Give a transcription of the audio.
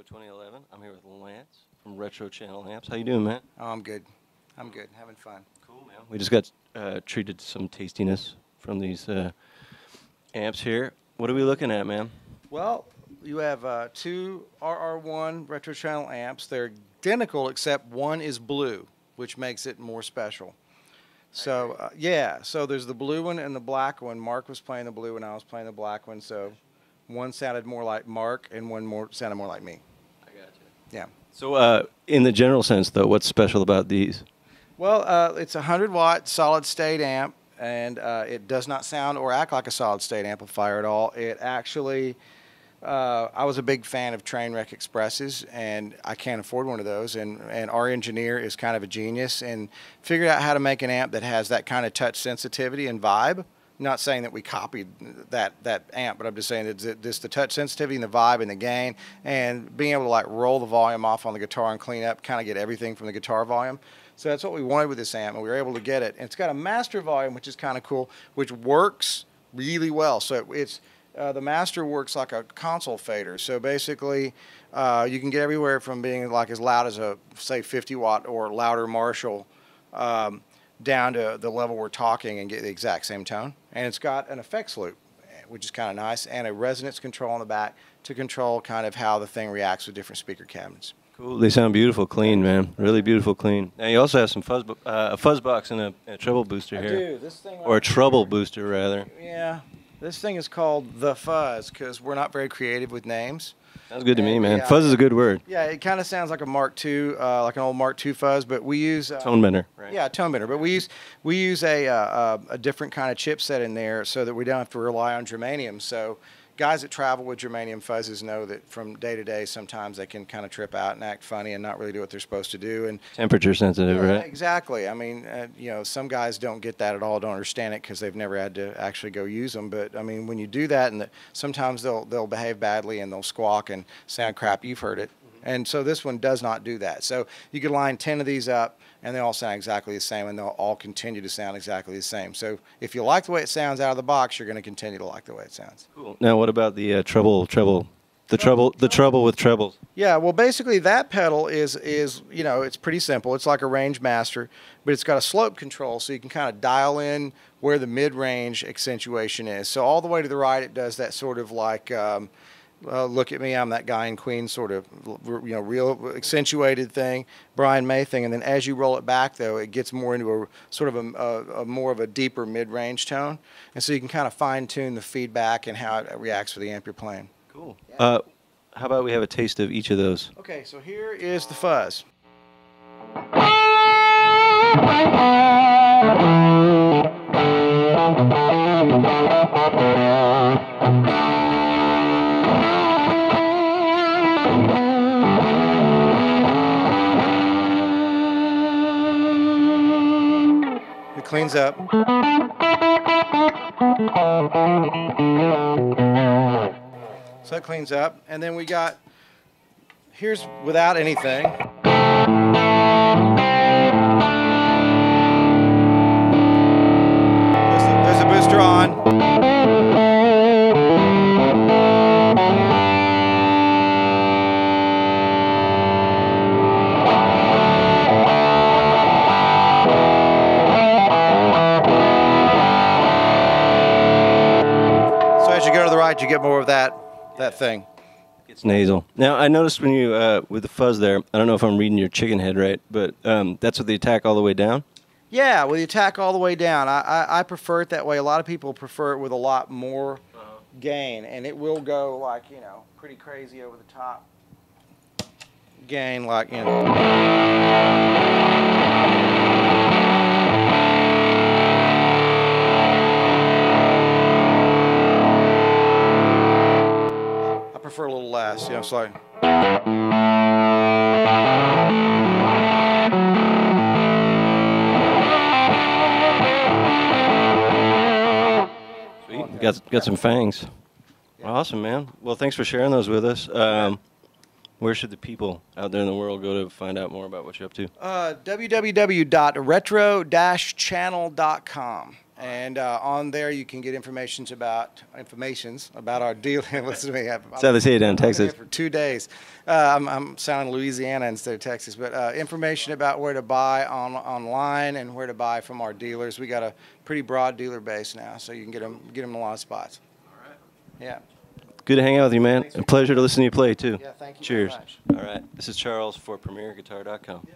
Show 2011. I'm here with Lance from Retro Channel Amps. How you doing, man? Oh, I'm good. I'm good. Having fun. Cool, man. We just got treated to some tastiness from these amps here. What are we looking at, man? Well, you have two RR1 Retro Channel amps. They're identical except one is blue, which makes it more special. So, yeah, so there's the blue one and the black one. Mark was playing the blue and I was playing the black one, so one sounded more like Mark and one sounded more like me. I got you. Yeah. So, in the general sense, though, what's special about these? Well, it's a 100-watt solid-state amp, and it does not sound or act like a solid-state amplifier at all. It actually... I was a big fan of Trainwreck Expresses, and I can't afford one of those. And our engineer is kind of a genius and figured out how to make an amp that has that kind of touch sensitivity and vibe. I'm not saying that we copied that amp, but I'm just saying that just the touch sensitivity and the vibe and the gain and being able to like roll the volume off on the guitar and clean up, kind of get everything from the guitar volume. So that's what we wanted with this amp, and we were able to get it. And it's got a master volume, which is kind of cool, which works really well. So it's the master works like a console fader. So basically, you can get everywhere from being like as loud as a, say, 50-watt or louder Marshall down to the level we're talking and get the exact same tone. And it's got an effects loop, which is kind of nice, and a resonance control on the back to control kind of how the thing reacts with different speaker cabinets. Cool. They sound beautiful, clean, man. Really beautiful, clean. Now you also have some a fuzz box and a treble booster here. I do. This thing or a treble booster, rather. Yeah. This thing is called the Fuzz because we're not very creative with names. Sounds good to me, man. Yeah, fuzz is a good word. Yeah, it kind of sounds like a Mark II, like an old Mark II fuzz, but we use tone bender, right? Yeah, tone bender. But we use a different kind of chipset in there so that we don't have to rely on germanium. So guys that travel with germanium fuzzes know that from day to day, sometimes they can kind of trip out and act funny and not really do what they're supposed to do. And temperature sensitive, yeah, right? Exactly. I mean, you know, some guys don't get that at all, don't understand it because they've never had to actually go use them. But I mean, when you do that, and sometimes they'll behave badly and they'll squawk and sound crap. You've heard it. And so this one does not do that. So you could line 10 of these up, and they all sound exactly the same, and they'll all continue to sound exactly the same. So if you like the way it sounds out of the box, you're going to continue to like the way it sounds. Cool. Now, what about the treble with trebles? Yeah, well, basically that pedal is you know, it's pretty simple. It's like a range master, but it's got a slope control, so you can kind of dial in where the mid-range accentuation is. So all the way to the right, it does that sort of like look at me, I'm that guy in Queen sort of, you know, real accentuated thing, Brian May thing. And then as you roll it back, though, it gets more into a sort of a more of a deeper mid-range tone. And so you can kind of fine-tune the feedback and how it reacts to the amp you're playing. Cool. Yeah. How about we have a taste of each of those? Okay, so here is the Fuzz. It cleans up. So that cleans up. And then we got, here's without anything. There's a booster on. As you go to the right, you get more of that thing. It's nasal. Now, I noticed when you, with the fuzz there, I don't know if I'm reading your chicken head right, but that's with the attack all the way down? Yeah, with the attack all the way down. I prefer it that way. A lot of people prefer it with a lot more gain, and it will go like, you know, pretty crazy over the top gain, like, you know. For a little less, you know, it's like. Sweet, got some fangs. Yeah. Awesome, man. Well, thanks for sharing those with us. Where should the people out there in the world go to find out more about what you're up to? www.retro-channel.com. And on there, you can get informations about our deal. Listen to me. That's how they say it down in Texas. For 2 days. I'm sounding Louisiana instead of Texas, but information about where to buy online and where to buy from our dealers. We got a pretty broad dealer base now, so you can get them in a lot of spots. All right. Yeah. Good to hang out with you, man. A pleasure to listen to you play, too. Yeah, thank you Cheers. very much. All right. This is Charles for PremierGuitar.com. Yeah.